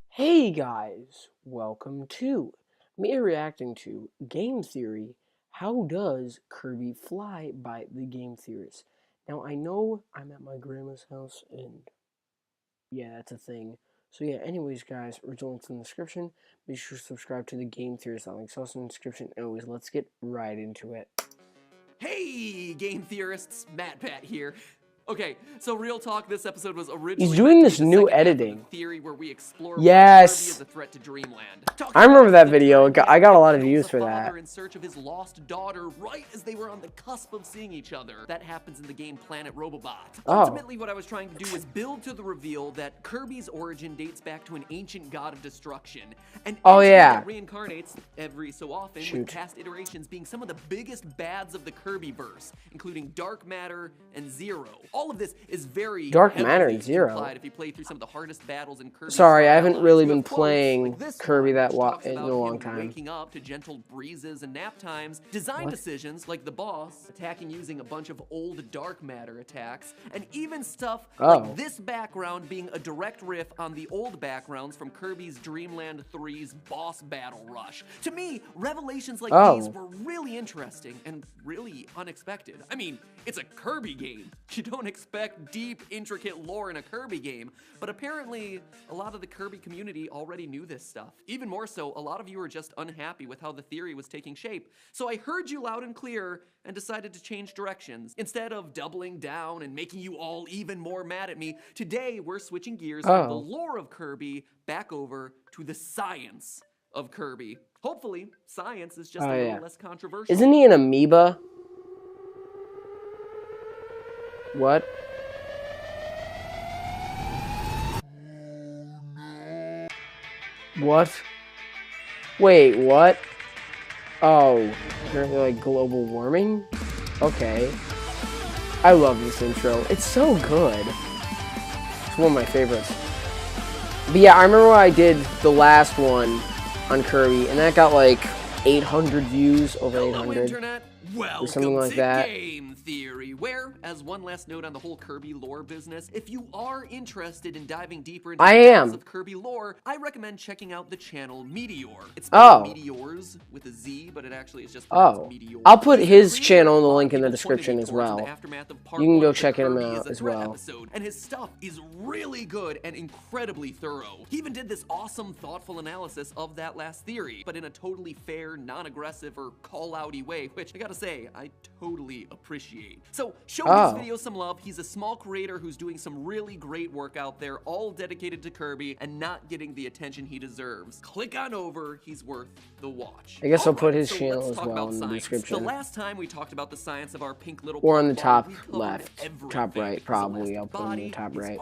Hey guys, welcome to me reacting to Game Theory, How Does Kirby Fly by the Game Theorist. Now I know I'm at my grandma's house and yeah, that's a thing. So yeah, anyways guys, results in the description. Be sure to subscribe to the Game Theorist. Links also in the description. Anyways, let's get right into it. Hey, game theorists, Matt Pat here. Okay, so real talk, this episode was originally He's doing this new editing. Theory where we explore yes, Kirby as a threat to Dreamland. I remember that video. I got a lot of views for that. In search of his lost daughter, right as they were on the cusp of seeing each other. That happens in the game Planet Robobot. Ultimately, what I was trying to do was build to the reveal that Kirby's origin dates back to an ancient god of destruction, and that reincarnates every so often, with past iterations being some of the biggest bads of the Kirbyverse, including Dark Matter and Zero. All of this is very Dark Matter and Zero. If you play through some of the hardest battles in Kirby. Sorry, I haven't really been playing Kirby that in a long time. Waking up to gentle breezes and nap times, design decisions like the boss attacking using a bunch of old Dark Matter attacks, and even stuff like this background being a direct riff on the old backgrounds from Kirby's Dreamland 3's boss battle rush. To me, revelations like these were really interesting and really unexpected. I mean, it's a Kirby game. You don't expect deep, intricate lore in a Kirby game, but apparently a lot of the Kirby community already knew this stuff. Even more so, a lot of you are just unhappy with how the theory was taking shape. So I heard you loud and clear and decided to change directions. Instead of doubling down and making you all even more mad at me, today we're switching gears from the lore of Kirby back over to the science of Kirby. Hopefully, science is just a little less controversial. Isn't he an amoeba? What? What? Wait, what? Oh, apparently like global warming? Okay. I love this intro. It's so good. It's one of my favorites. But yeah, I remember when I did the last one on Kirby, and that got like 800 views, over 800. Internet. Or something like that. Game Theory, where, as one last note on the whole Kirby lore business, if you are interested in diving deeper into the depths of Kirby lore, I recommend checking out the channel Meteor. It's spelled Meteors with a Z, but it actually is just Meteor. I'll put his channel in the link in the description as well. You can go check him out as well. And his stuff is really good and incredibly thorough. He even did this awesome, thoughtful analysis of that last theory, but in a totally fair, non-aggressive, or call-outy way, which I gotta say, I totally appreciate. So, show his video some love. He's a small creator who's doing some really great work out there, all dedicated to Kirby and not getting the attention he deserves. Click on over. He's worth the watch. I guess I'll put his channel as well in the description. The last time we talked about the science of our pink little or on the top left, top right, probably. I'll put him in the top right.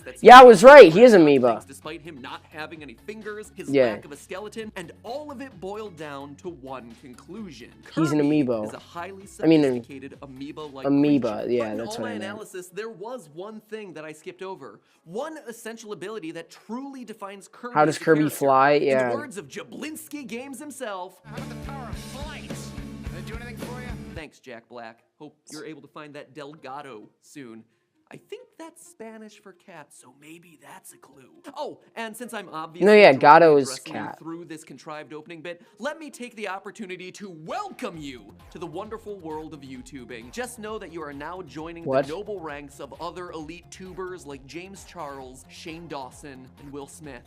That's yeah, I was right. He is amoeba. Despite him not having any fingers, his lack of a skeleton, and all of it boiled down to one conclusion. He's an amoeba. Is a highly sophisticated amoeba-like amoeba, creature. yeah, that's what I meant. In all my analysis, there was one thing that I skipped over. One essential ability that truly defines Kirby. How does Kirby fly? Yeah. In the words of Jablinski Games himself. How about the power of flight? Did it do anything for you? Thanks, Jack Black. Hope you're able to find that Delgado soon. I think that's Spanish for cat, so maybe that's a clue. Oh, and since I'm obviously Gato is cat. Through this contrived opening bit, let me take the opportunity to welcome you to the wonderful world of YouTubing. Just know that you are now joining the noble ranks of other elite tubers like James Charles, Shane Dawson, and Will Smith.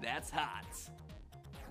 That's hot.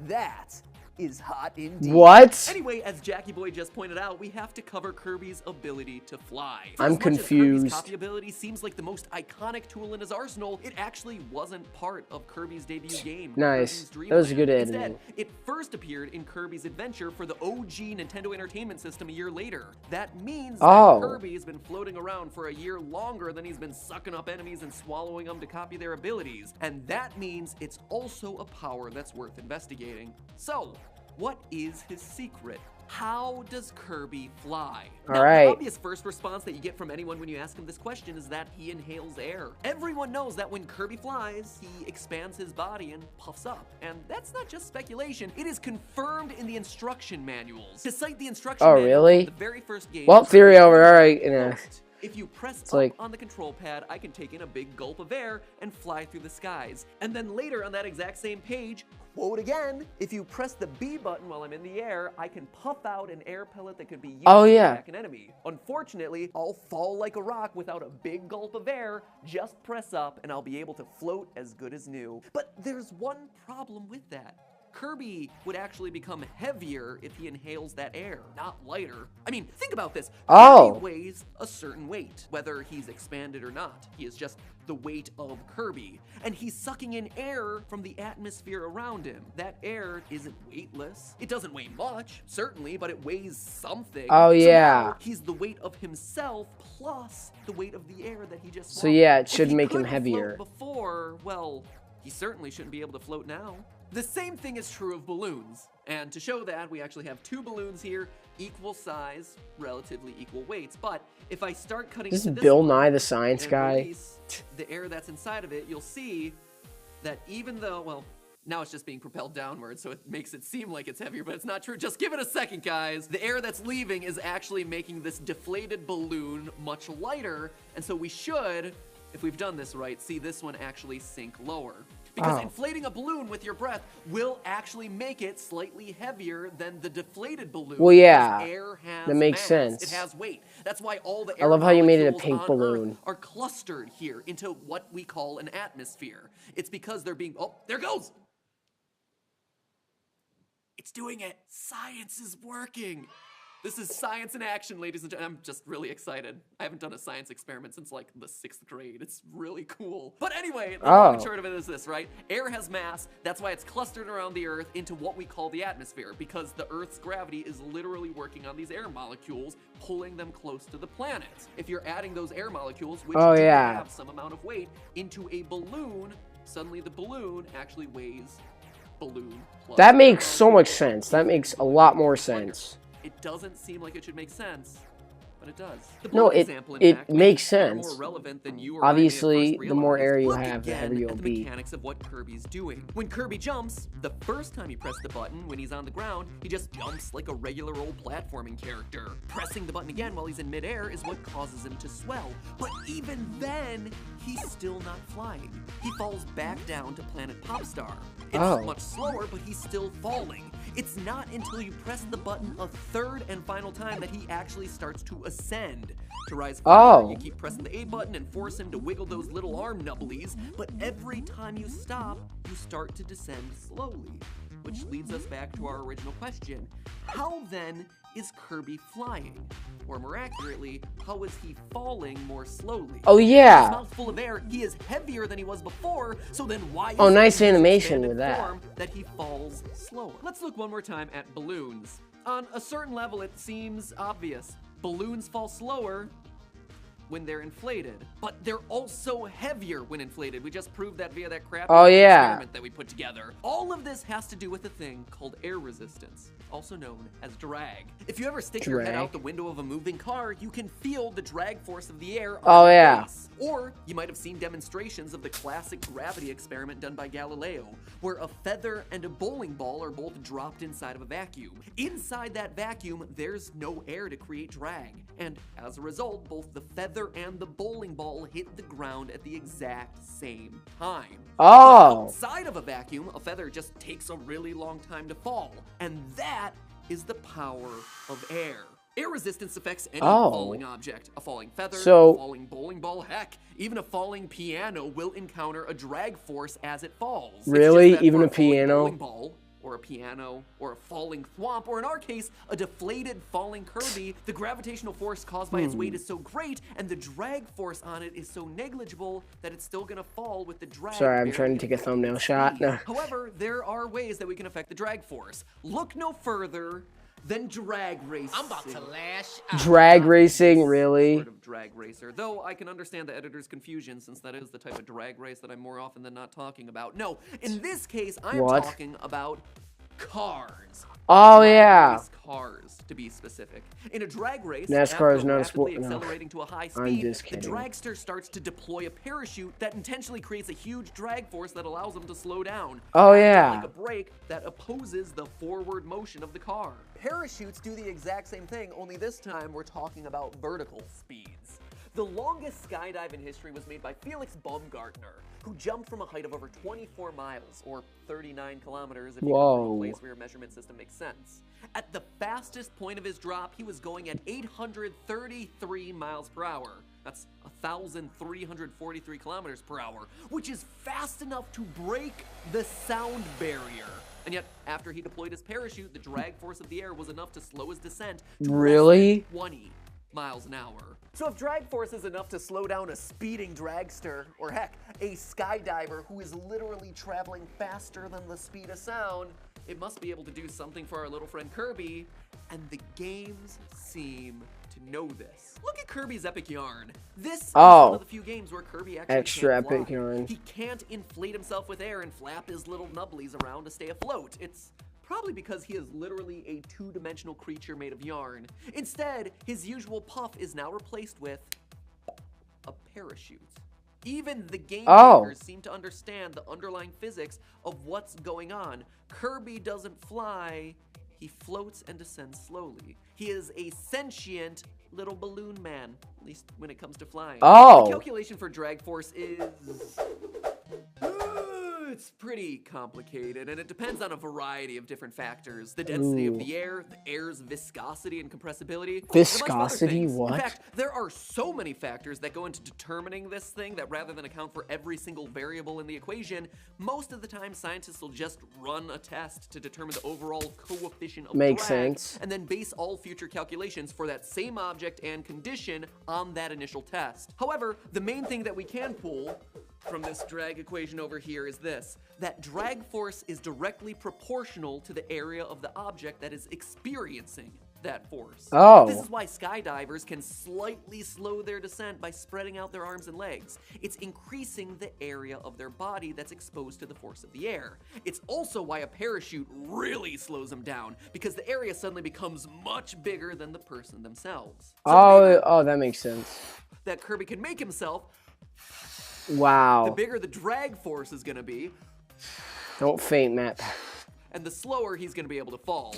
That is hot indeed. What? Anyway, as Jackie Boy just pointed out, we have to cover Kirby's ability to fly. I'm confused. Kirby's copy ability seems like the most iconic tool in his arsenal. It actually wasn't part of Kirby's debut game. Nice. That was a good editing. Instead, it first appeared in Kirby's Adventure for the OG Nintendo Entertainment System a year later. That means that Kirby has been floating around for a year longer than he's been sucking up enemies and swallowing them to copy their abilities. And that means it's also a power that's worth investigating. So, what is his secret? How does Kirby fly? All Now, right. the obvious first response that you get from anyone when you ask him this question is that he inhales air. Everyone knows that when Kirby flies, he expands his body and puffs up. And that's not just speculation, it is confirmed in the instruction manuals. To cite the instruction manual really? from the very first game. Well, theory over. All right. If you press up like... on the control pad, I can take in a big gulp of air and fly through the skies. And then later on that exact same page, quote again, if you press the B button while I'm in the air, I can puff out an air pellet that could be used to attack an enemy. Unfortunately, I'll fall like a rock without a big gulp of air. Just press up and I'll be able to float as good as new. But there's one problem with that. Kirby would actually become heavier if he inhales that air, not lighter. I mean, think about this. Kirby weighs a certain weight, whether he's expanded or not. He is just the weight of Kirby. And he's sucking in air from the atmosphere around him. That air isn't weightless. It doesn't weigh much, certainly, but it weighs something. Oh, yeah. So now he's the weight of himself plus the weight of the air that he just So yeah, it should if he make him couldn't heavier. float before, well, he certainly shouldn't be able to float now. The same thing is true of balloons. And to show that, we actually have two balloons here, equal size, relatively equal weights. But if I start cutting This is into Bill one Nye the Science and Guy. release the air that's inside of it, you'll see that even though, well, now it's just being propelled downward, so it makes it seem like it's heavier, but it's not true. Just give it a second, guys. The air that's leaving is actually making this deflated balloon much lighter, and so we should, if we've done this right, see this one actually sink lower. Because inflating a balloon with your breath will actually make it slightly heavier than the deflated balloon. Well, yeah, air has that makes mass. sense. It has weight. That's why all the air I love how you made it a molecules pink on balloon. Earth are clustered here into what we call an atmosphere. It's because they're being, oh, there it goes. It's doing it. Science is working. This is science in action, ladies and gentlemen. I'm just really excited. I haven't done a science experiment since like the 6th grade. It's really cool. But anyway, the long and short of it is this, right? Air has mass. That's why it's clustered around the Earth into what we call the atmosphere, because the Earth's gravity is literally working on these air molecules, pulling them close to the planet. If you're adding those air molecules, which do have some amount of weight, into a balloon, suddenly the balloon actually weighs balloon plus. That makes so much sense. That makes a lot more sense. It doesn't seem like it should make sense, but it does. No, it makes sense. More relevant than you or Obviously, I the more air you Look have, the again heavier you'll at the be. mechanics of what Kirby's doing. When Kirby jumps, the first time you press the button when he's on the ground, he just jumps like a regular old platforming character. Pressing the button again while he's in midair is what causes him to swell. But even then, he's still not flying. He falls back down to Planet Popstar. It's much slower, but he's still falling. It's not until you press the button a third and final time that he actually starts to ascend. To rise further, you keep pressing the A button and force him to wiggle those little arm nubblies, but every time you stop, you start to descend slowly. Which leads us back to our original question. How then is Kirby flying? Or more accurately, how is he falling more slowly? Oh yeah. With his mouth full of air, he is heavier than he was before, so then why is nice animation with that. That he falls slower? Let's look one more time at balloons. On a certain level, it seems obvious. Balloons fall slower when they're inflated, but they're also heavier when inflated. We just proved that via that crappy experiment that we put together. All of this has to do with a thing called air resistance, also known as drag. If you ever stick your head out the window of a moving car, you can feel the drag force of the air on your face. Or you might have seen demonstrations of the classic gravity experiment done by Galileo, where a feather and a bowling ball are both dropped inside of a vacuum. Inside that vacuum, there's no air to create drag, and as a result, both the feather and the bowling ball hit the ground at the exact same time. But outside of a vacuum, a feather just takes a really long time to fall, and that is the power of air. Air resistance affects any falling object. A falling feather, a falling bowling ball, heck, even a falling piano will encounter a drag force as it falls. Really? Even a piano? Bowling ball, or a piano, or a falling thwomp, or in our case, a deflated falling Kirby, the gravitational force caused by its weight is so great, and the drag force on it is so negligible that it's still gonna fall with the drag. Sorry, I'm trying to take a thumbnail shot. However, there are ways that we can affect the drag force. Look no further than drag racing. I'm about to lash out. Drag racing, really? Sort of drag racer. Though I can understand the editor's confusion, since that is the type of drag race that I'm more often than not talking about. No, in this case, I'm talking about cars. Oh Drag yeah. race cars, to be specific. In a drag race, NASCAR after is not a rapidly sport. No, accelerating to a high I'm speed, just the kidding. dragster starts to deploy a parachute that intentionally creates a huge drag force that allows him to slow down. Oh acting yeah. like a brake that opposes the forward motion of the car. Parachutes do the exact same thing, only this time we're talking about vertical speeds. The longest skydive in history was made by Felix Baumgartner, who jumped from a height of over 24 miles, or 39 kilometers if you come from a place where your measurement system makes sense. At the fastest point of his drop, he was going at 833 miles per hour. That's 1,343 kilometers per hour, which is fast enough to break the sound barrier. And yet, after he deployed his parachute, the drag force of the air was enough to slow his descent to less than 20 miles an hour. So if drag force is enough to slow down a speeding dragster, or heck, a skydiver who is literally traveling faster than the speed of sound, it must be able to do something for our little friend Kirby, and the games seem to know this. Look at Kirby's epic yarn. This is one of the few games where Kirby actually extra can't fly. epic yarn. He can't inflate himself with air and flap his little nubblies around to stay afloat. It's probably because he is literally a two-dimensional creature made of yarn. Instead, his usual puff is now replaced with a parachute. Even the game makers seem to understand the underlying physics of what's going on. Kirby doesn't fly, he floats and descends slowly. He is a sentient little balloon man, at least when it comes to flying. The calculation for drag force is... it's pretty complicated, and it depends on a variety of different factors. The density of the air, the air's viscosity and compressibility. Viscosity, what? In fact, there are so many factors that go into determining this thing that rather than account for every single variable in the equation, most of the time scientists will just run a test to determine the overall coefficient of Makes drag, sense. and then base all future calculations for that same object and condition on that initial test. However, the main thing that we can pull from this drag equation over here is this, that drag force is directly proportional to the area of the object that is experiencing that force. This is why skydivers can slightly slow their descent by spreading out their arms and legs. It's increasing the area of their body that's exposed to the force of the air. It's also why a parachute really slows them down, because the area suddenly becomes much bigger than the person themselves. So that makes sense. that Kirby can make himself, wow. the bigger the drag force is gonna be, Don't faint, Matt. and the slower he's gonna be able to fall.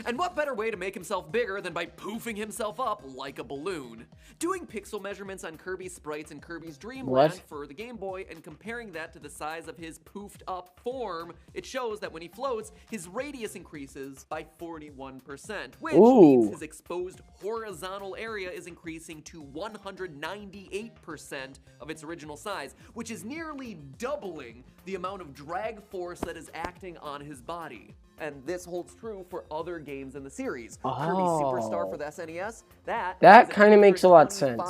And what better way to make himself bigger than by poofing himself up like a balloon? Doing pixel measurements on Kirby's sprites in Kirby's Dream Land for the Game Boy and comparing that to the size of his poofed up form, it shows that when he floats, his radius increases by 41%, which means his exposed horizontal area is increasing to 198% of its original size, which is nearly doubling the amount of drag force that is acting on his body. And this holds true for other games in the series. Kirby Superstar for the SNES, that kind of makes a lot of sense.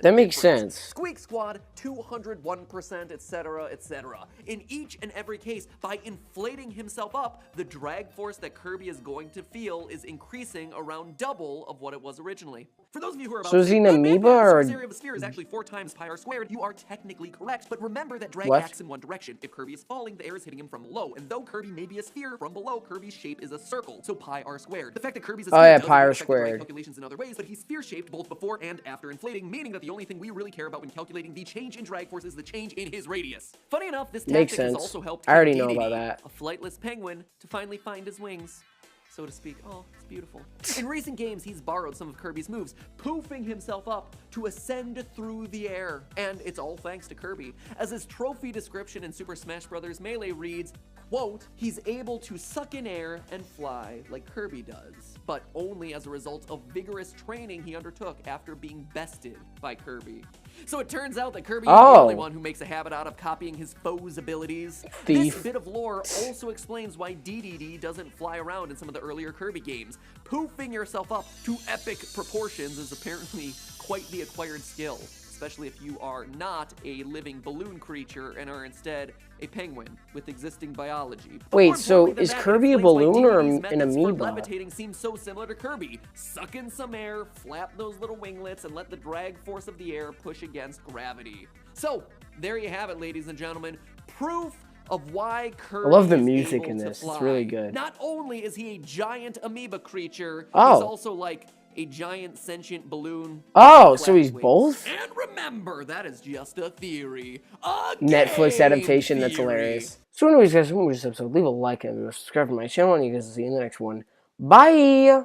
That makes sense. Squeak Squad, 201%, etc., etc. In each and every case, by inflating himself up, the drag force that Kirby is going to feel is increasing around double of what it was originally. For those of you who are about So is he an amoeba or the area of a sphere is actually 4 times pi r squared, you are technically correct, but remember that drag acts in one direction. If Kirby is falling, the air is hitting him from below, and though Kirby may be a sphere, from below, Kirby's shape is a circle, so pi r squared. The fact that Kirby's a sphere doesn't affect the drag calculations in other ways, but he's sphere-shaped both before and after inflating, meaning that the only thing we really care about when calculating the change in drag force is the change in his radius. Funny enough, this tactic has also helped I already know about that. a flightless penguin, to finally find his wings, so to speak. Oh, it's beautiful. In recent games, he's borrowed some of Kirby's moves, poofing himself up to ascend through the air. And it's all thanks to Kirby, as his trophy description in Super Smash Bros. Melee reads, quote, he's able to suck in air and fly like Kirby does, but only as a result of vigorous training he undertook after being bested by Kirby. So it turns out that Kirby is the only one who makes a habit out of copying his foe's abilities. This bit of lore also explains why DDD doesn't fly around in some of the earlier Kirby games. Poofing yourself up to epic proportions is apparently quite the acquired skill, especially if you are not a living balloon creature and are instead a penguin with existing biology. But wait, so is Kirby a balloon or an amoeba? Levitating seems so similar to Kirby. Suck in some air, flap those little winglets, and let the drag force of the air push against gravity. So, there you have it, ladies and gentlemen. Proof of why Kirby I love the is music able in to this. fly. It's really good. Not only is he a giant amoeba creature, he's Oh. also like a giant sentient balloon. Oh, with so he's flappy both? wings. And remember, that is just a theory. Netflix adaptation, that's theory. hilarious. So anyways, guys, if you enjoyed this episode, leave a like and subscribe to my channel, and you guys will see you in the next one. Bye!